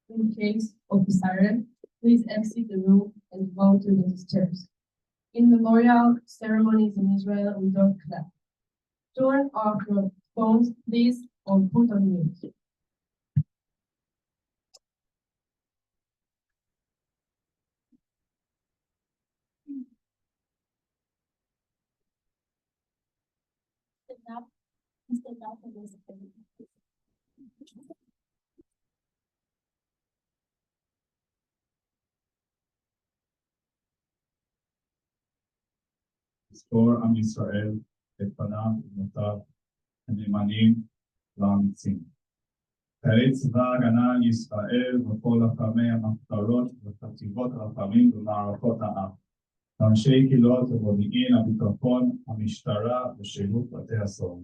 In case of a siren, please exit the room and go to the stairs. In memorial ceremonies in Israel, we don't clap. Turn off your phones, please, or put on mute. יזכור עם ישראל את פניו ובנותיו הנאמנים לאמיצים. חיילי צבא ההגנה לישראל וכל לוחמי המחתרות וחטיבות הלוחמים במערכות העם, אנשי קהילות המודיעין, הביטחון, המשטרה ושירות בתי הסוהר,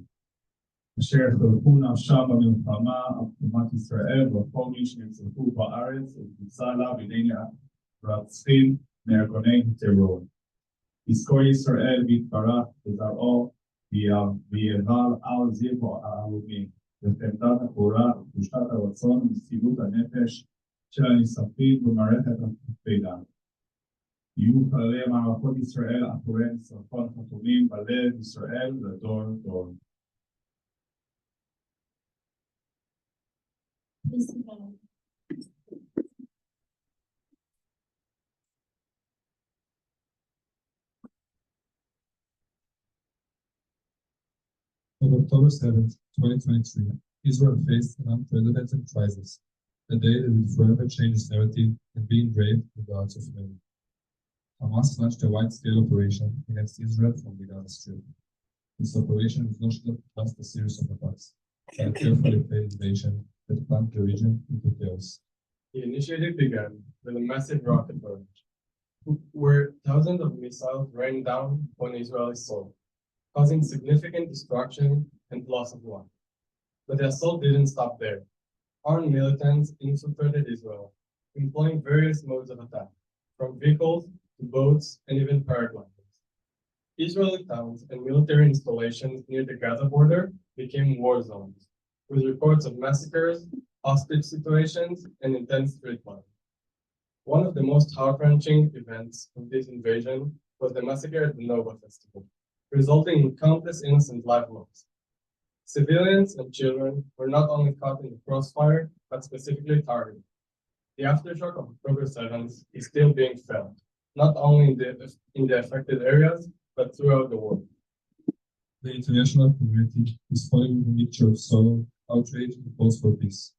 אשר חלקו נפשם במלחמה על תקומת ישראל וכל מי שנרצחו בארץ ובוצע לה בידי רצחים מארגוני טרור. יזכור ישראל ויתברך בזרעו ויאבל על זרעו העלומי, וחמדת הגבורה וקדושת הרצון ומסירות הנפש של הנספים במערכת הכבדה. יהיו חללי מערכות ישראל עטורי ניצחון חתומים בלב ישראל לדור דור. On October 7th, 2023, Israel faced an unprecedented crisis, a day that would forever change its narrative and be engraved in the hearts of many. Hamas launched a wide-scale operation against Israel from the Gaza Strip. This operation was not just a series of attacks, but a carefully planned invasion that plunged the region into chaos. The initiative began with a massive rocket barrage, where thousands of missiles rained down on Israeli soil, causing significant destruction and loss of life. But the assault didn't stop there. Armed militants infiltrated Israel, employing various modes of attack, from vehicles to boats and even paragliders. Israeli towns and military installations near the Gaza border became war zones, with reports of massacres, hostage situations, and intense street violence. One of the most heart-wrenching events of this invasion was the massacre at the Nova Festival, resulting in countless innocent lives lost. Civilians and children were not only caught in the crossfire, but specifically targeted. The aftershock of October 7th is still being felt, not only in the affected areas, but throughout the world. The international community is following a mixture of sorrow, outrage, and calls for peace.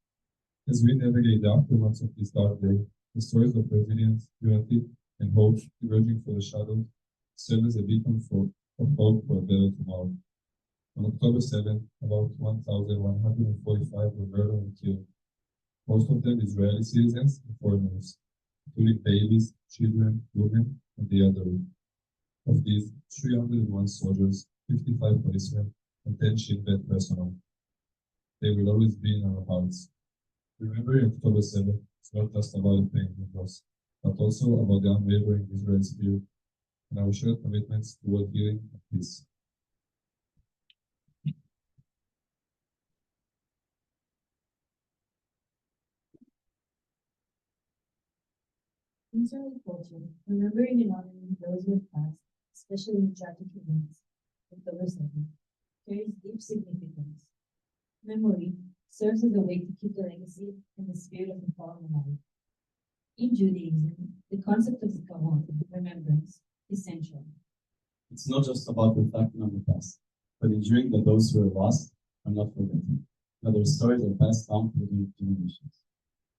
As we navigate the aftermaths of this dark day, the stories of resilience, unity, and hope emerging from the shadows serve as a beacon of hope for a better tomorrow. On October 7th, about 1,145 were murdered and killed, most of them Israeli citizens and foreigners, including babies, children, women, and the elderly. Of these, 301 soldiers, 55 policemen, and 10 Shin Bet personnel. They will always be in our hearts. Remembering October 7th is not just about the pain and loss, but also about the unwavering Israeli spirit and our shared commitments toward healing and peace. Israeli culture, remembering and honoring those who have passed, especially in tragic events. October 7th carries deep significance. Memory serves as a way to keep the legacy and the spirit of the fallen alive. In Judaism, the concept of zikaron, remembrance, is central. It's not just about reflecting on the past, but ensuring that those who are lost are not forgotten, that their stories are passed down through the generations.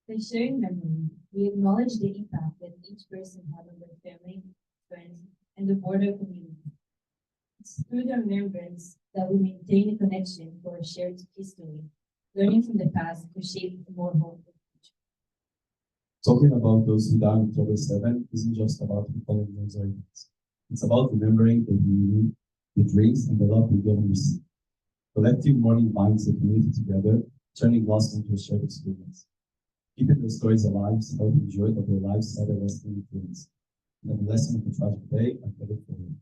By sharing memory, we acknowledge the impact that each person had on their family, friends, and the broader community. It's through the remembrance that we maintain a connection to our shared history, learning from the past to shape a more hopeful future. Talking about those who died on October 7 isn't just about recalling those events. It's about remembering the unity, the dreams, and the love we give and receive. Collective mourning binds the community together, turning loss into a shared experience. Keeping their stories alive is how we ensure that their lives had a lasting influence, and that the lesson of the tragic day are carried forward.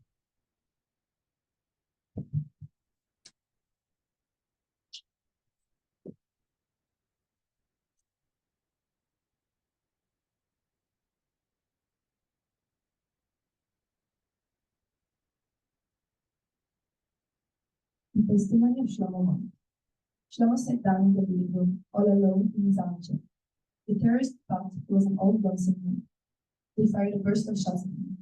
The testimony of Shlomo Mon. Shlomo sat down in the living room, all alone in his armchair. The terrorist thought he was an old lonesome man. They fired a burst of shots at him.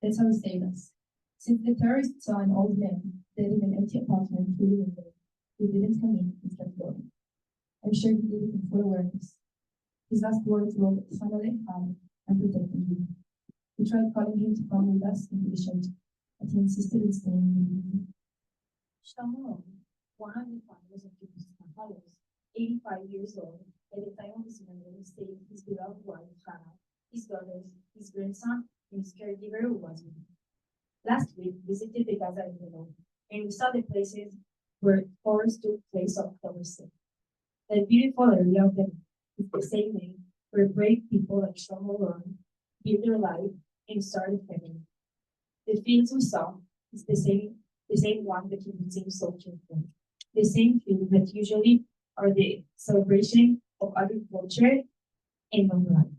That's how he saved us. Since the terrorists saw an old man dead in an empty apartment through the window, they didn't come in and kept going. I'm sure he did it in full awareness. His last words were "Chanale Chai," I'm protecting you. We tried calling him to come with us into the shelter, but he insisted on staying in the living room. Shlomo, one of the founders of Kibbutz Nahalos, 85 years old, at the time of his memory, stayed his beloved wife, Hannah, his daughters, his grandson, and his caregiver who was with him. Last week, we visited the Gaza envelope, and we saw the places where horrors took place on October 6th. That beautiful area of the is the same name where brave people like Shlomo learned, built their life, and started family. The fields we saw is the same one that kibbutzim soldiers from. The same fields that usually are the celebration of agriculture and of life,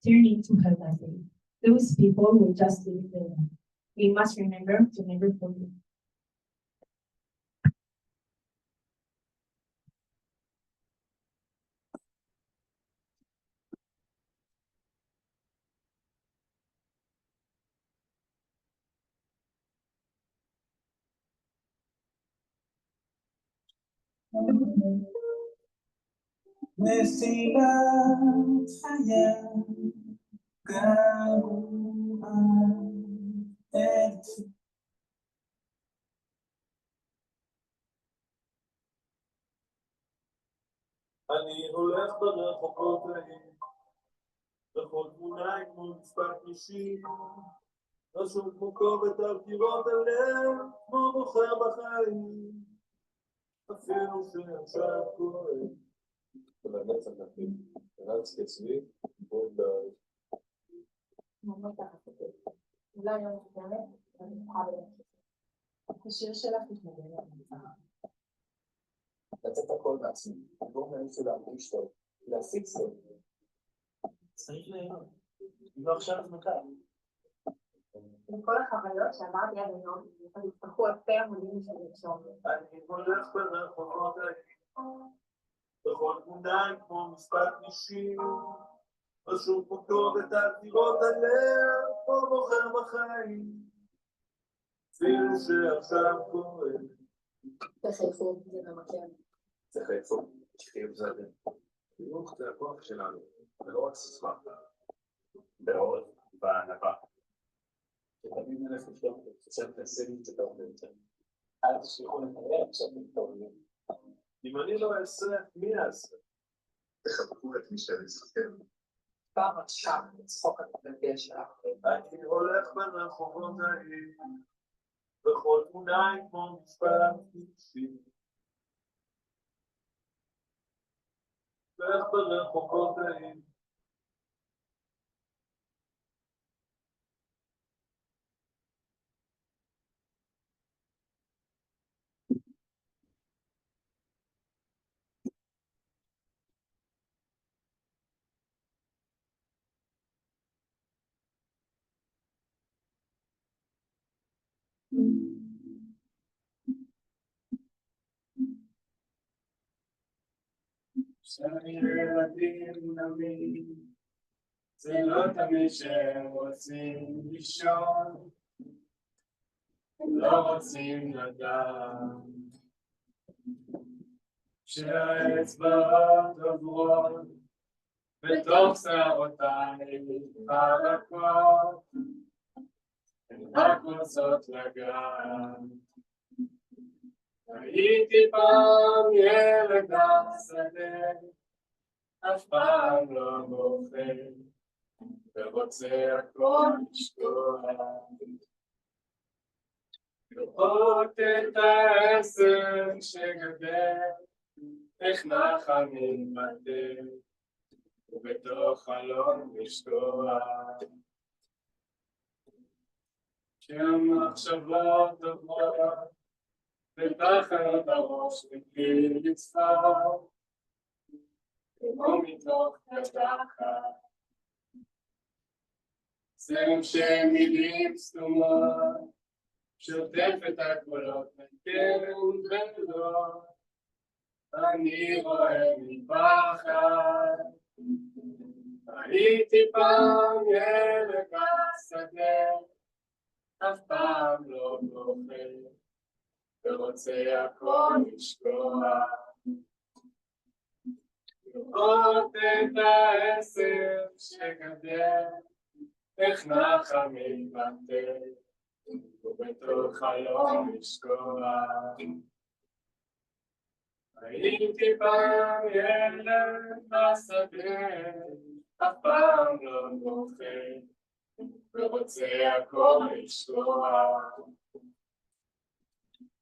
turning to hell that day. Those people were just living their life. We must remember to never forget. מסילת חייו גרועה את אני הולך ברחובות ההיא, בכל תמונה היא כמו מספר כבישים, רשום כמו כתובת על קירות הלב, כמו בוחר בחיים, אפילו שעכשיו כואב. באמת צריך להכין, רץ כצבי, בואו אולי יום כתבת, אני אוכל ללכת. השיר שלך מתמודד על המצאה. לצאת הכל מעצמי, לא מאיפה להרגיש טוב, להפיץ טוב. צריך ליהנות. אם לא עכשיו אז מתי? עם כל החוויות שעברתי עד היום, אז יפתחו אלפי המונים של לרשום. אני הולך ברחובות ההיא, בכל תמונה היא כמו מספר כבישים, רשום כמו כתובת על קירות הלב, כמו בוחר בחיים, אפילו שעכשיו כואב. בחיפור, זה ממכר. זה חיפור, שחייב זה הדין. חינוך זה הכוח שלנו, ולא רק סיסמה. בעוד, בענבה. שתמיד נלך לפתוח ותחשב תעשינו את זה הרבה יותר. אל תשליחו לתראה, עכשיו מתקרבים. אם אני לא אעשה, מי יעשה? תחבקו את מי שנצחכם. פעם את שם, לצחוק על הגביע שלך. אני הולך ברחובות ההיא, בכל תמונה היא כמו מספר כבישים. הולך ברחובות ההיא. שהילדים נבין, זה לא תמיד שהם רוצים לישון, הם לא רוצים לדעת, שהאצבעות עוברות בתוך שערותיי חלקות, הן רק רוצות לגעת. הייתי פעם ילד השדה, אף פעם לא בוכה, ורוצה הכל לשכוח. לראות את העשר שגדל, איך נחל מתבטל, ובתוך חלום לשכוח. כשהמחשבות עוברות, ותחת הראש מבלי לצפות, כמו מתוך קדחת. זרם של מילים סתומות, שוטף את הקולות מכן ולא, אני רואה מפחד. הייתי פעם ילד בשדה, אף פעם לא בוכה, ורוצה הכל לשכוח. לראות את העשר שגדל, איך נחל מתבטל, ובתוך חלום לשכוח. הייתי פעם ילד בשדה, אף פעם לא בוכה, ורוצה הכל לשכוח.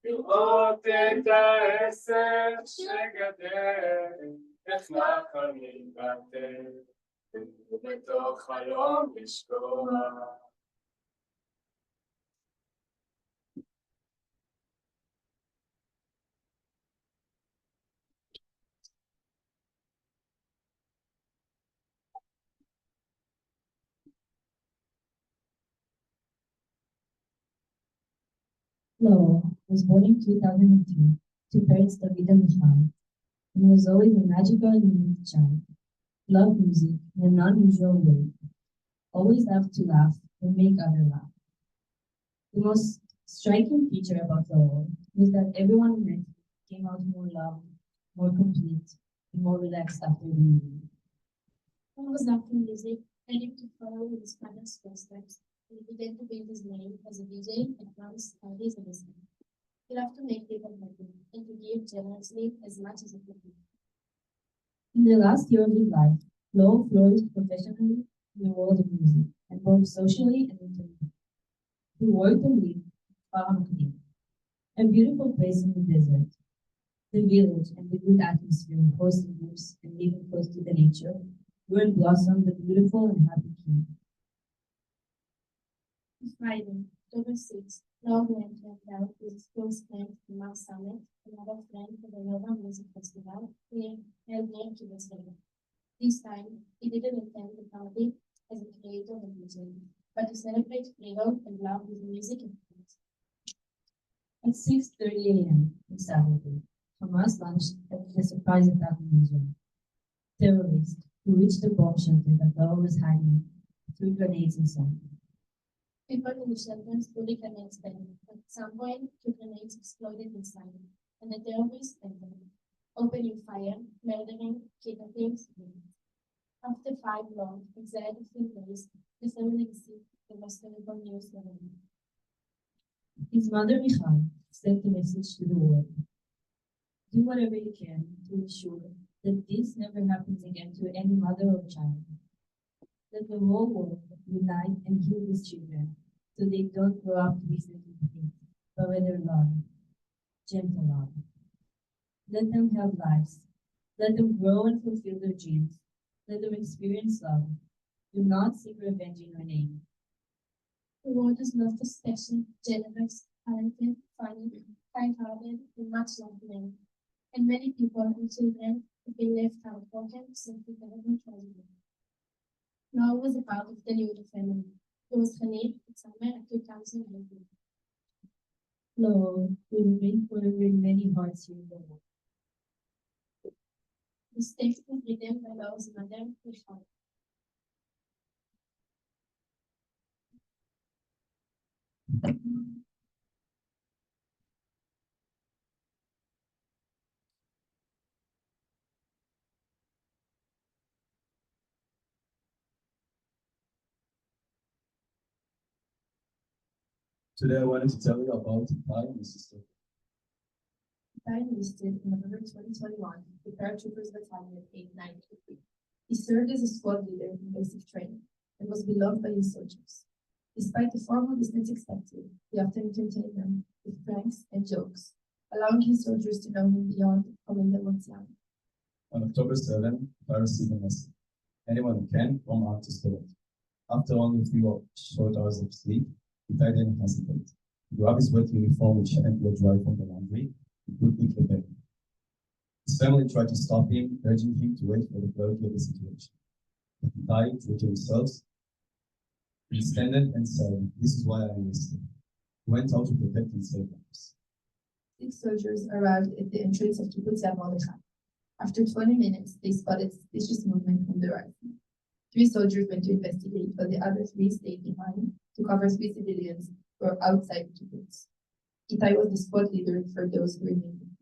לראות את העשר שגדל, איך נחל מתבטל, ובתוך חלום לשכוח. Laura was born in 2003 to parents David and Michal, and was always a magical and unique child. Loved music in an unusual way. Always loved to laugh and make others laugh. The most striking feature about Laura was that everyone who met came out more loved, more complete, and more relaxed after the meeting. When was after music, heading to follow in his father's footsteps, and he began to build his name as a DJ and runs parties of his life. He loved to make people happy and to give generously as much as he could. In the last year of his life, Laura flourished professionally in the world of music, and both socially and intimately. He worked and lived Faramkudi, a beautiful place in the desert. The village and the good atmosphere of hosting groups and living close to the nature were in blossom the beautiful and happy king. Friday, October 6th, Laura went to hang out with his close friend Mount Summit, another friend for the Nova Music Festival held near Kibbutz Lebanon. This time, he didn't attend the party as a creator of music, but to celebrate freedom and love with music and friends. At 6:30 a.m. on Saturday, Hamas launched a surprise attack on Israel. Terrorists who reached the bomb shelter that Laura was hiding threw grenades inside. People in the shelters fully convinced them. At some point, two grenades exploded inside, and the terrorists entered, opening fire, murdering, kidnapping. After 5 long, anxiety-filled days, the family received the most terrible news ever. His mother, Michal, sent a message to the world. Do whatever you can to ensure that this never happens again to any mother or child. Let the whole world unite and heal these children so they don't grow up to be sensitive, but rather love, gentle love. Let them have lives. Let them grow and fulfill their dreams. Let them experience love. Do not seek revenge in your name. The world is not for special, generous, talented, funny, kind-hearted, and much loved men. And many people and children have been left heartbroken since the terrible tragedy. Noah was a part of the Yehuda family. He was Hanif at summer of 2018. Lord, will remain forever in many hearts here in the world. This text was written by Lao's mother, Michal. Today I wanted to tell you about my and my sister. Died enlisted in November 2021 with Paratroopers Battalion 893. He served as a squad leader in basic training and was beloved by his soldiers. Despite the formal distance expected, he often entertained them with pranks and jokes, allowing his soldiers to know him beyond Commemoration. On October 7, I received a message. Anyone who can, come out to spirit. After only a few short hours of sleep, he didn't hesitate. He grabbed his wet uniform, which hadn't blood dry from the laundry, and quickly prepared. His family tried to stop him, urging him to wait for the clarity of the situation. But he died true to himself. He standed and said, "This is why I enlisted." He went out to protect and save lives. 6 soldiers arrived at the entrance of Kibbutz Mordechai. After 20 minutes, they spotted suspicious movement from the right. 3 soldiers went to investigate, while the other 3 stayed behind to cover 3 civilians who were outside the kibbutz. Itai was the squad leader for those who remained.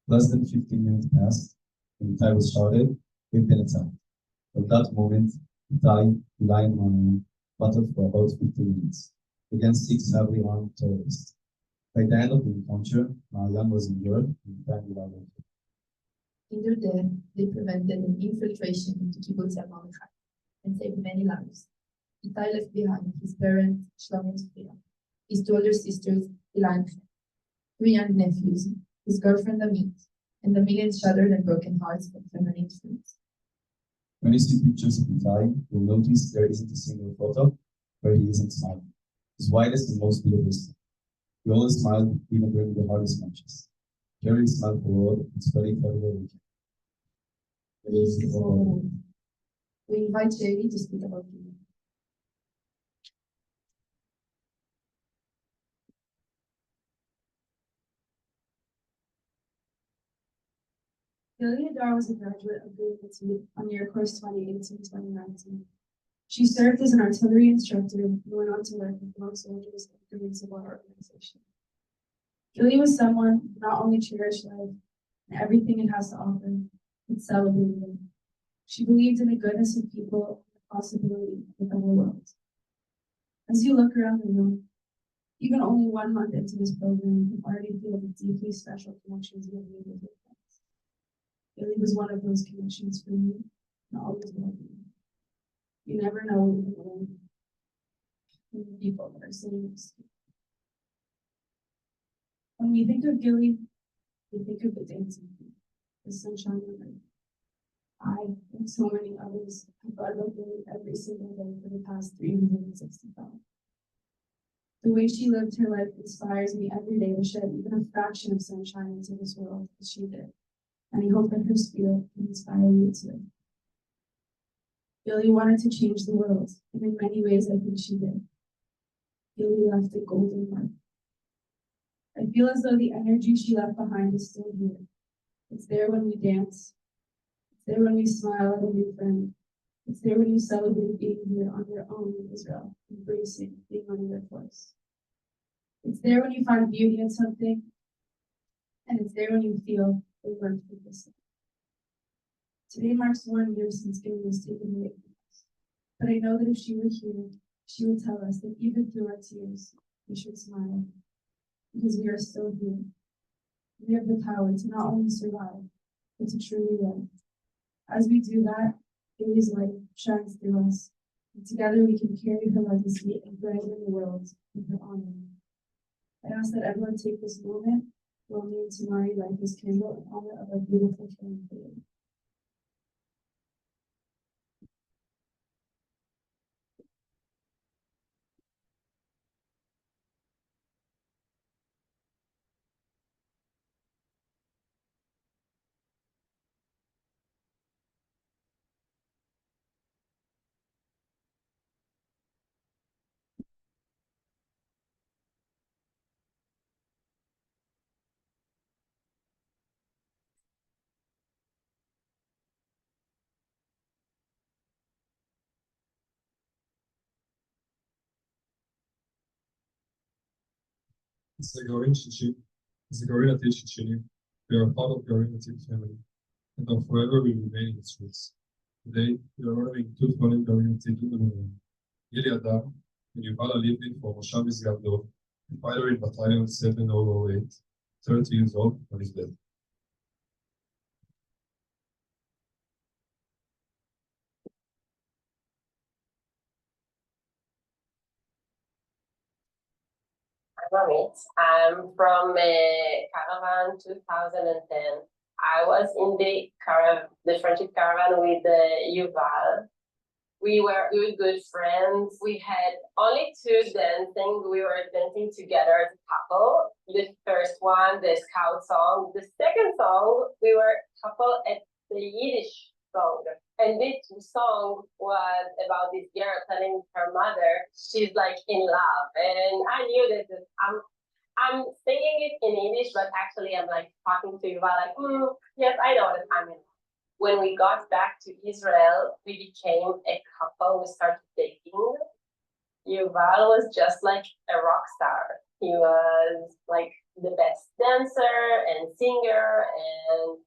Less than 15 minutes passed, and Itai was shouted, "We've been attacked." At that moment, Itai, lying on battled for about 15 minutes against 6 heavily armed terrorists. By the end of the encounter, Mariam was injured and died without injury. In their death, they prevented an infiltration into Kibbutz Mordechai and saved many lives. Itai left behind his parents, Shlomo and Sophia, his 2 older sisters, Ilah and Chet, 3 young nephews, his girlfriend Amit, and the millions shattered and broken hearts of feminine friends. When you see pictures of Itai, you'll notice there isn't a single photo where he isn't smiling. His widest and most beautiful smile. He always smiled even during the hardest matches. Carrying smile forward and spreading whatever we can. We invite Jerry to speak about you. Billy Adar was a graduate of the Institute on year course 2018-2019. She served as an artillery instructor and went on to work with most soldiers of the Municipal Organization. Gilly was someone who not only cherished life and everything it has to offer, but celebrated it. She believed in the goodness of people and the possibility of a better world. As you look around the room, even only 1 month into this program, you can already feel the deeply special connections you have made with your friends. Gilly was one of those connections for me and always will be. You never know what you're going to learn from the people that are sitting next to you. When we think of Gilly, we think of the dancing queen, the sunshine on earth. I and so many others have thought about Gilly every single day for the past 365. The way she lived her life inspires me every day to shed even a fraction of sunshine into this world as she did. And I hope that her spirit can inspire you too. Gilly wanted to change the world, and in many ways I think she did. Gilly left a golden mark. I feel as though the energy she left behind is still here. It's there when we dance. It's there when we smile at a new friend. It's there when you celebrate being here on your own in Israel, embracing being on your course. It's there when you find beauty in something, and it's there when you feel the worth of this. Today marks 1 year since Gilly was taken away from us. But I know that if she were here, she would tell us that even through our tears, we should smile. Because we are still here. We have the power to not only survive, but to truly live. As we do that, Gilly's light shines through us. And together we can carry her legacy and brighten the world in her honor. I ask that everyone take this moment while me and Tamari light this candle in honor of our beautiful friend Gilly. As a Gorin Atil Shishini, we are part of Gorin Atil family, and our forever will remain in its roots. Today, we are honoring two fallen Gorin Atil in the memorial. Gili Adam and Yuval Alipin from Moshav Misgav Dov, a fighter in Battalion 7008, 30 years old on his death. I'm from Caravan 2010. I was in the friendship caravan with Yuval. We were good friends. We had only two dancing. We were dancing together as a couple. The first one, the Scout song. The second song, we were a couple at the Yiddish song. And this song was about this girl telling her mother she's like in love. And I knew that I'm singing it in English, but actually I'm like talking to Yuval like, yes, I know that I'm in love. When we got back to Israel, we became a couple. We started dating. Yuval was just like a rock star. He was like the best dancer and singer, and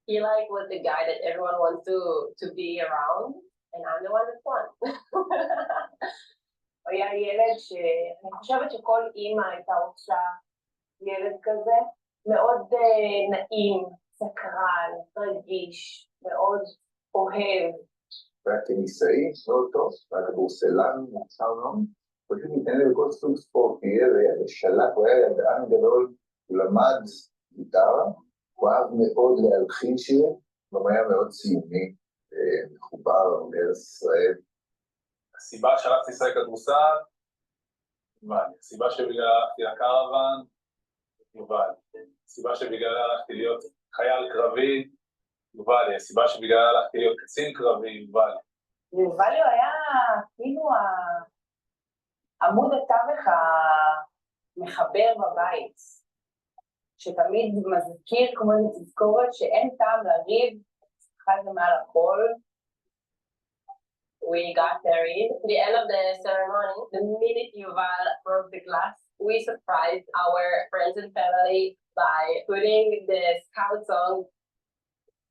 he like was the guy that everyone wants to be around, and I'm the one that won. הוא היה ילד שאני חושבת שכל אימא הייתה רוצה ילד כזה, מאוד נעים, סקרן, רגיש, מאוד אוהב. והטניסאי, לא טוב, והכדורסלן, פשוט ניתן לי בכל סוג ספורט, יהיה שלט, הוא היה ידען גדול, הוא למד גיטרה, הוא אהב מאוד להלחין שירים, הוא היה מאוד ציוני, מחובר לארץ ישראל. הסיבה שהלכתי לשחק כדורסל, יובל. הסיבה שבגלל הלכתי לקרוון, יובל. הסיבה שבגלל הלכתי להיות חייל קרבי, יובל. הסיבה שבגלל הלכתי להיות קצין קרבי, יובל. יובל היה כאילו עמוד התווך המחבר בבית, שתמיד מזכיר כמו איזו תזכורת שאין טעם לריב, אחד זה מעל הכל. We got married. At the end of the ceremony, the minute Yuval broke the glass, we surprised our friends and family by putting the Scout song.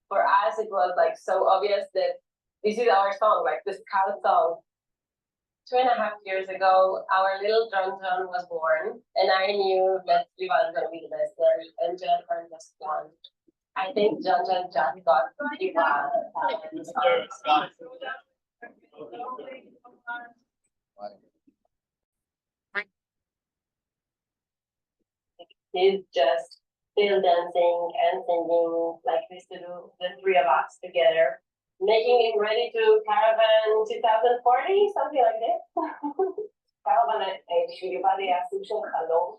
For us, it was like so obvious that this is our song, like the Scout song. 2.5 years ago, our little John was born, and I knew that Yuval was going to be the best man, and John just won. I think John just got Yuval. He's just still dancing and singing like we used to do, the three of us together, making him ready to Caravan 2040, something like that. קרוון בשביל יובל היה סוג של חלום.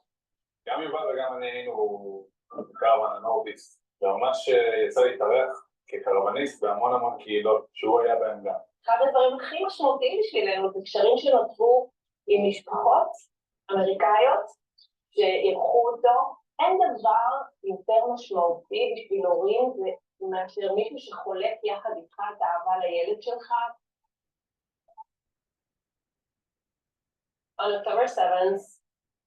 גם יובל וגם אני היינו קרוון הנורדיסט, וממש יצא להתארח כקרווניסט בהמון קהילות שהוא היה בהם גם. אחד הדברים הכי משמעותיים בשבילנו זה קשרים שנוצרו עם משפחות אמריקאיות שאירחו אותו. אין דבר יותר משמעותי בשביל הורים מאשר מישהו שחולק יחד איתך את האהבה לילד שלך. On October 7th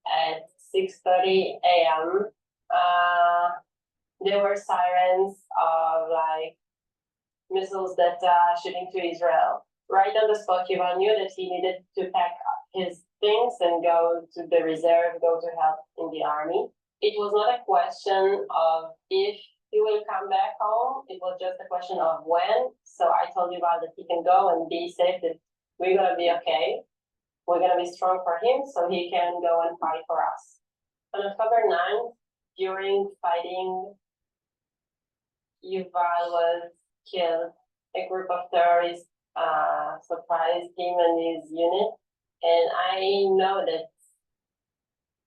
at 6:30 a.m., there were sirens of like missiles that shooting to Israel. Right on the spot, Yuval knew that he needed to pack up his things and go to the reserve, go to help in the army. It was not a question of if he will come back home. It was just a question of when. So I told Yuval that he can go and be safe, that we're going to be okay. We're going to be strong for him so he can go and fight for us. On October 9th, during fighting, Yuval was killed. A group of terrorists surprised him and his unit. And I know that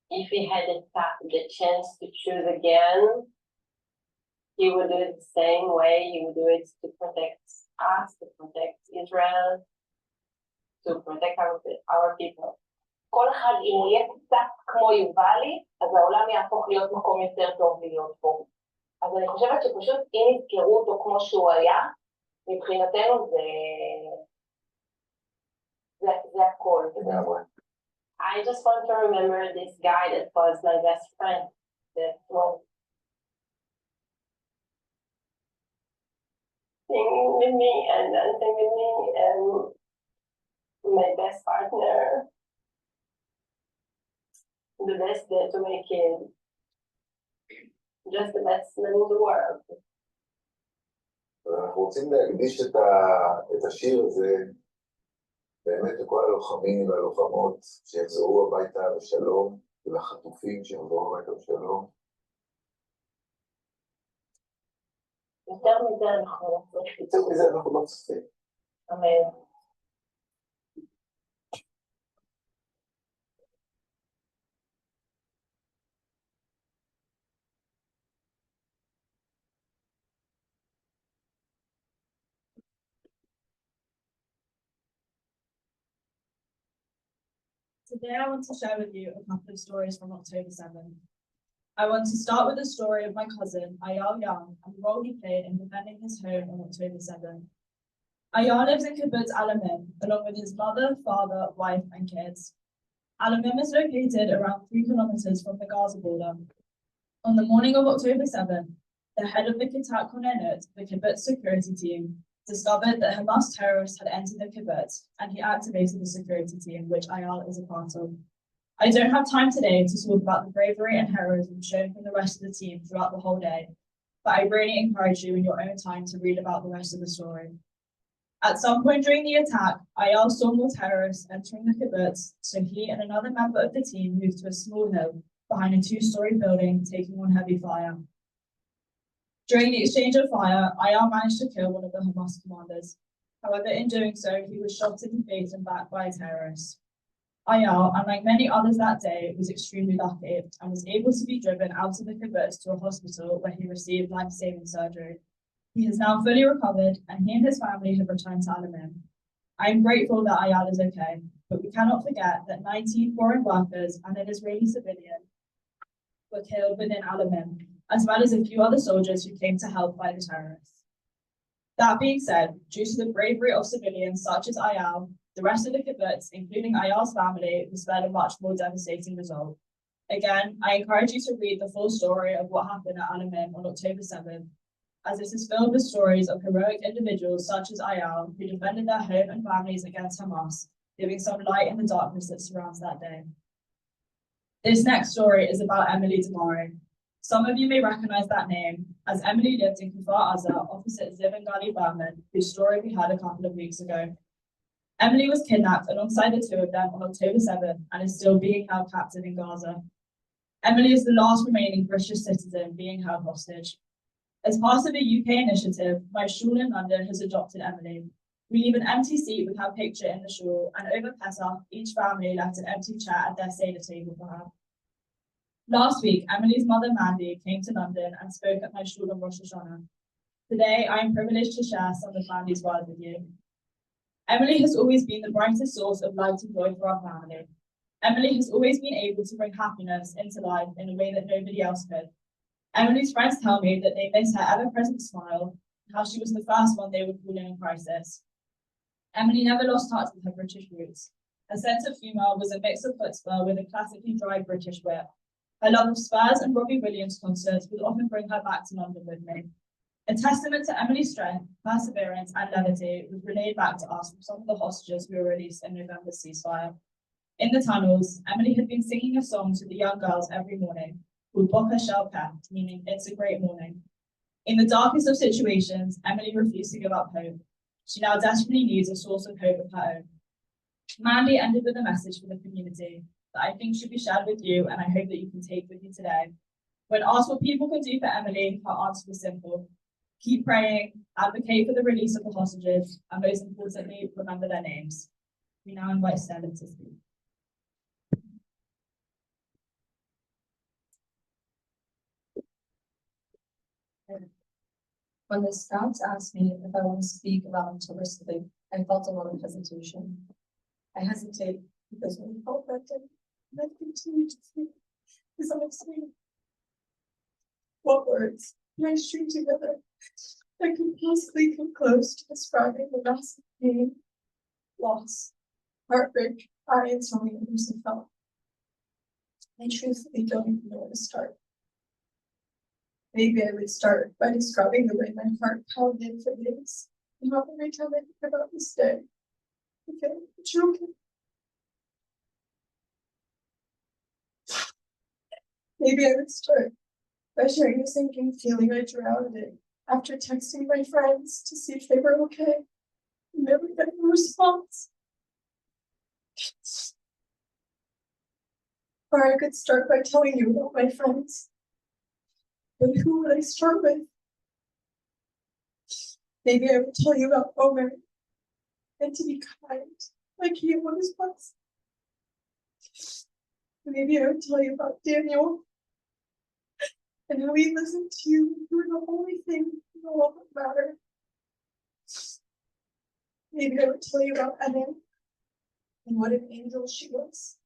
if he had the chance to choose again, he would do it the same way. He would do it to protect us, to protect Israel, to protect our people. כל אחד אם יהיה קצת כמו יובלי, אז העולם יהפוך להיות מקום יותר טוב להיות פה. אז אני חושבת שפשוט אם יזכרו אותו כמו שהוא היה, מבחינתנו זה הכל. I I just want to remember this guy that was my best friend, that was singing with me and dancing with me, and my best partner, the best day to my kid, just the best man in the world. אנחנו רוצים להקדיש את השיר הזה באמת לכל הלוחמים והלוחמות שיחזרו הביתה בשלום, ולחטופים שיחזרו הביתה בשלום. יותר מזה אנחנו לא צריכים. יותר מזה אנחנו לא צריכים. אמן. Today I want to share with you a couple of stories from October 7th. I want to start with the story of my cousin, Ayal Young, and the role he played in defending his home on October 7th. Ayal lives in Kibbutz Alamim, along with his mother, father, wife, and kids. Alamim is located around 3 kilometers from the Gaza border. On the morning of October 7th, the head of the Kitat Konenut, the kibbutz security team, discovered that Hamas terrorists had entered the kibbutz, and he activated the security team, which Ayal is a part of. I don't have time today to talk about the bravery and heroism shown from the rest of the team throughout the whole day, but I really encourage you in your own time to read about the rest of the story. At some point during the attack, Ayal saw more terrorists entering the kibbutz, so he and another member of the team moved to a small hill behind a 2-story building, taking on heavy fire. During the exchange of fire, Ayal managed to kill one of the Hamas commanders. However, in doing so, he was shot in the face and back by a terrorist. Ayal, unlike many others that day, was extremely lucky and was able to be driven out of the kibbutz to a hospital where he received life-saving surgery. He has now fully recovered, and he and his family have returned to Alamim. I am grateful that Ayal is okay, but we cannot forget that 19 foreign workers and an Israeli civilian were killed within Alamim, as well as a few other soldiers who came to help fight the terrorists. That being said, due to the bravery of civilians such as Ayal, the rest of the kibbutz, including Ayal's family, was spared a much more devastating result. Again, I encourage you to read the full story of what happened at Alamim on October 7th, as this is filled with stories of heroic individuals such as Ayal, who defended their home and families against Hamas, giving some light in the darkness that surrounds that day. This next story is about Emily Damari. Some of you may recognize that name, as Emily lived in Kfar Aza opposite Ziv and Gali Berman, whose story we had a couple of weeks ago. Emily was kidnapped alongside the two of them on October 7th and is still being held captive in Gaza. Emily is the last remaining British citizen being held hostage. As part of a UK initiative, my shul in London has adopted Emily. We leave an empty seat with her picture in the shul, and over Pesach, each family left an empty chair at their Seder table for her. Last week, Emily's mother, Mandy, came to London and spoke at my shul on Rosh Hashanah. Today, I am privileged to share some of Mandy's words with you. Emily has always been the brightest source of light and joy for our family. Emily has always been able to bring happiness into life in a way that nobody else could. Emily's friends tell me that they miss her ever-present smile and how she was the first one they would call in crisis. Emily never lost touch with her British roots. Her sense of humour was a mix of chutzpah with a classically dry British wit. Her love of Spurs and Robbie Williams concerts would often bring her back to London with me. A testament to Emily's strength, perseverance, and levity was relayed back to us from some of the hostages who were released in November's ceasefire. In the tunnels, Emily had been singing a song to the young girls every morning, called Boker Shel Peh, meaning it's a great morning. In the darkest of situations, Emily refused to give up hope. She now desperately needs a source of hope of her own. Mandy ended with a message for the community that I think should be shared with you, and I hope that you can take with you today. When asked what people can do for Emily, her answer was simple. Keep praying, advocate for the release of the hostages, and most importantly, remember their names. We now invite Stella to speak. When the scouts asked me if I want to speak about October 7th, I felt a lot of hesitation. I hesitate because when I felt that day, I continue to speak because I'm excited. What words can I string together that could possibly come close to describing the massive pain, loss, heartbreak I and so many others have felt? I truthfully don't even know where to start. Maybe I would start by describing the way my heart pounded for days. And how every time I think about this day, I feel choking. Maybe I would start by sharing the sinking feeling I drowned in after texting my friends to see if they were okay. And never getting a response. Or I could start by telling you about my friends. But who would I start with? Maybe I would tell you about Omer, and to be kind, like he always was. Maybe I would tell you about Daniel, and how he listened to you. You were the only thing in the world that mattered. Maybe I would tell you about Evan, and what an angel she was.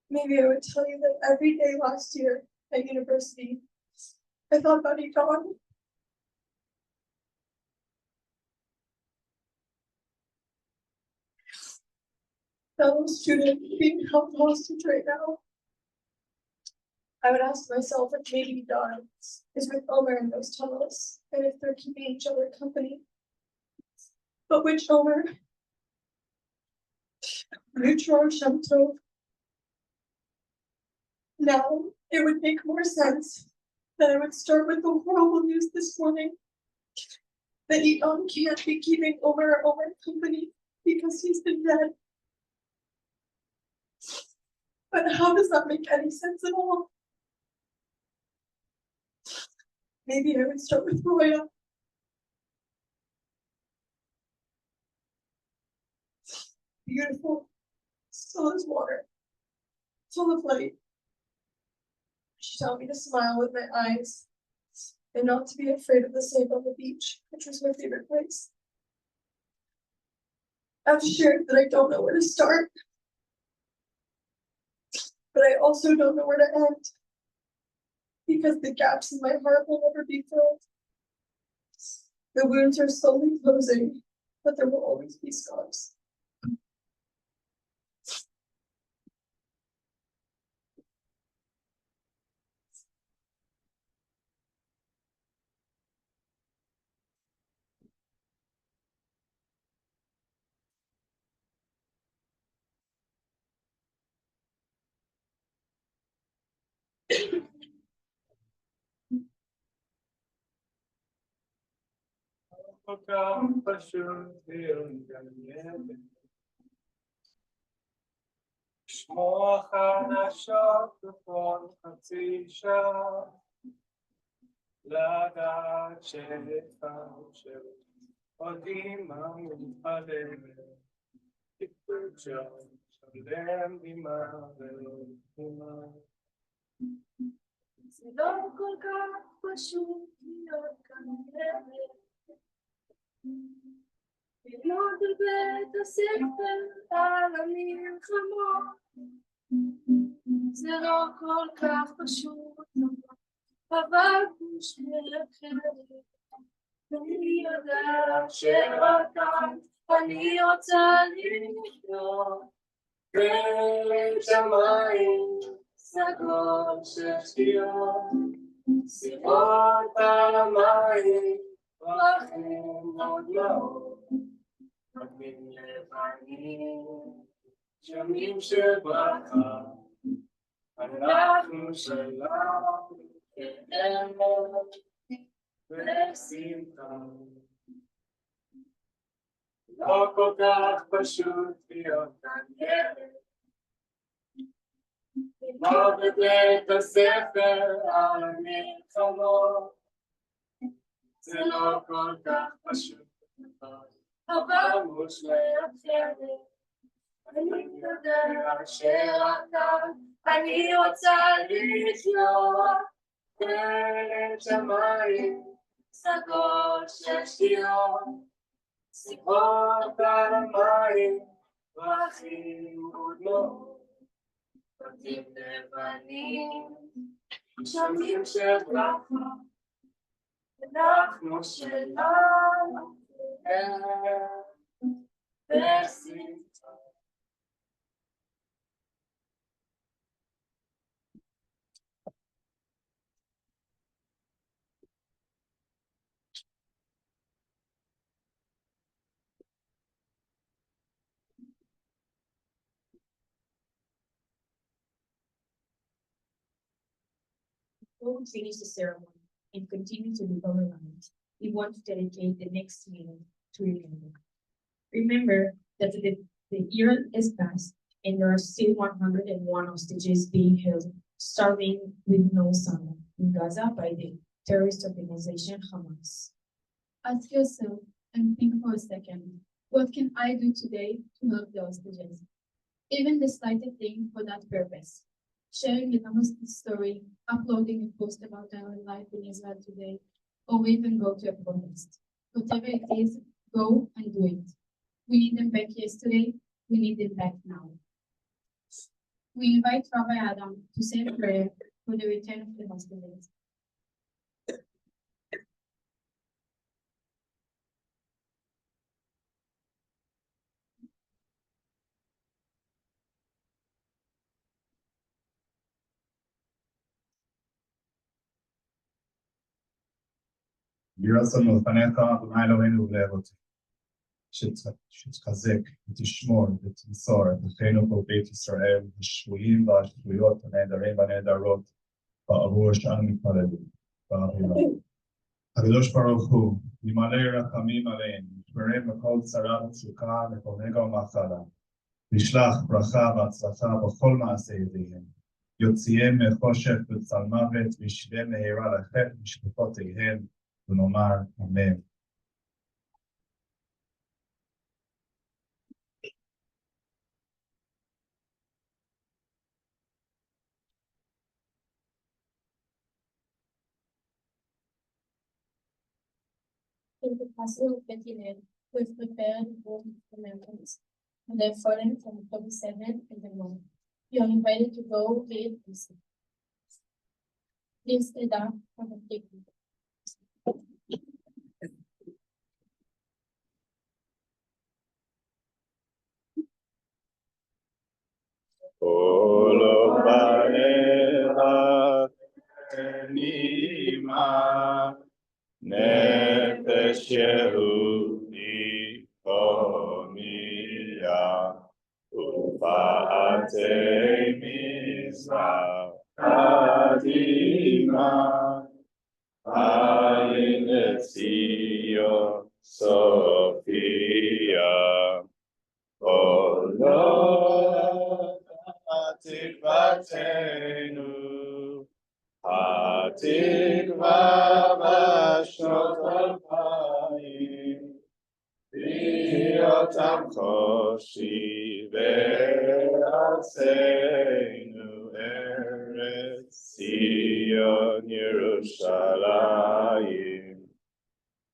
Maybe I would tell you that every day last year at university, I thought about Egon. Fellow student being held hostage right now. I would ask myself if maybe Don is with Omer in those tunnels, and if they're keeping each other company. But which Omer? Neutral or Shem Tov? Now, it would make more sense that I would start with the horrible news this morning that Egon can't be keeping Omer company because he's been dead. But how does that make any sense at all? Maybe I would start with Roya. Beautiful, still as water, full of light. She taught me to smile with my eyes and not to be afraid of the sand on the beach, which was my favorite place. I've shared that I don't know where to start, but I also don't know where to end, because the gaps in my heart will never be filled. The wounds are slowly closing, but there will always be scars. כל כך פשוט להיות לשמוע חדשות בכל חצי שעה, לדעת שתחשב עוד אמא מתפללת, טיפול שלם דמעה ולא דמעה. זה לא כל כך פשוט להיות כאן ילד. ללמוד בבית הספר על המלחמות. זה לא כל כך פשוט, אבל גוש מאחרת. אני יודעת שרק כאן אני רוצה לחיות. בין שמיים סגול של שטויות, סירות על המים, פרחים עוד דמעות, פרחים לבנים, שמים של ברכה, אנחנו שלנו כדרך ושמחה. לא כל כך פשוט להיות כאן ילד, ללמוד בבית הספר על המלחמות. זה לא כל כך פשוט, אבל מושלם אחרת. אני יודע שרק כאן אני רוצה לחיות. בין שמיים סגול של שטויות, סירות על המים, פרחים ודמעות, בתים לבנים, שמים של ברכה, אנחנו שלנו בשמחה. Before we finish the ceremony and continue to live our lives, we want to dedicate the next minute to remember. Remember that the year is past and there are still 101 hostages being held, starving with no sun in Gaza by the terrorist organization Hamas. Ask yourself and think for a second, what can I do today to help the hostages? Even the slightest thing for that purpose. Sharing the hostage story, uploading a post about our life in Israel today, or even go to a protest. Whatever it is, go and do it. We need them back yesterday, we need them back now. We invite Rabbi Adam to say a prayer for the return of the hostages. יהי רצון לפניך, אדוני אלוהינו ולאבותינו, שתחזק ותשמור ותמסור את אחינו כל בית ישראל, השבויים והשבויות, הנעדרים והנעדרות, בעבור שאנו מתפללים, באהבה. הקדוש ברוך הוא, ימלא רחמים עליהם, ישמרם מכל צרה וצוקה, מכל נגע ומחלה, וישלח ברכה והצלחה בכל מעשה ידיהם, יוציאם מחושך וצל מוות, וישבם מהרה לחיק משפחותיהם, ונאמר אמן. In the castle of Bethlehem, we've prepared both commandments, and they're fallen from October 7 and the morning. You are invited to go read and listen. Please stay down for the picnic. Olo baera nima nefesh Yehudi komiya ufaate mizrach kadima ayin etzion Sophia Olo תקוותנו, התקווה בשנות 2000, בהיותם קושי בארצנו, ארץ ציון ירושלים.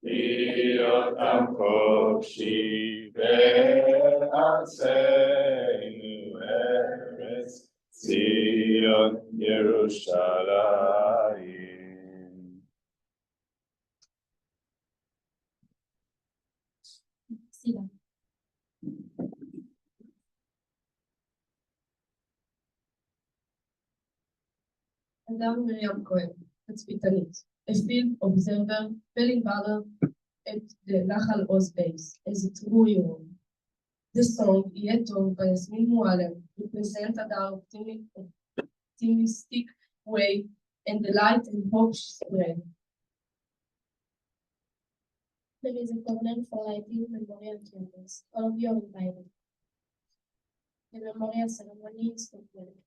בהיותם קושי בארצנו, ארץ ציון ירושלים. Sit down. אדם מרים כהן, תצפיתנית, a field observer, felling battle at the נחל עוז base, as it grew young. The song, יהיה טוב, by יסמין מועלם, represent the optimistic way and the light and hope she spread. There is a corner for lighting memorial candles. All of you are invited. The memorial ceremony is complete.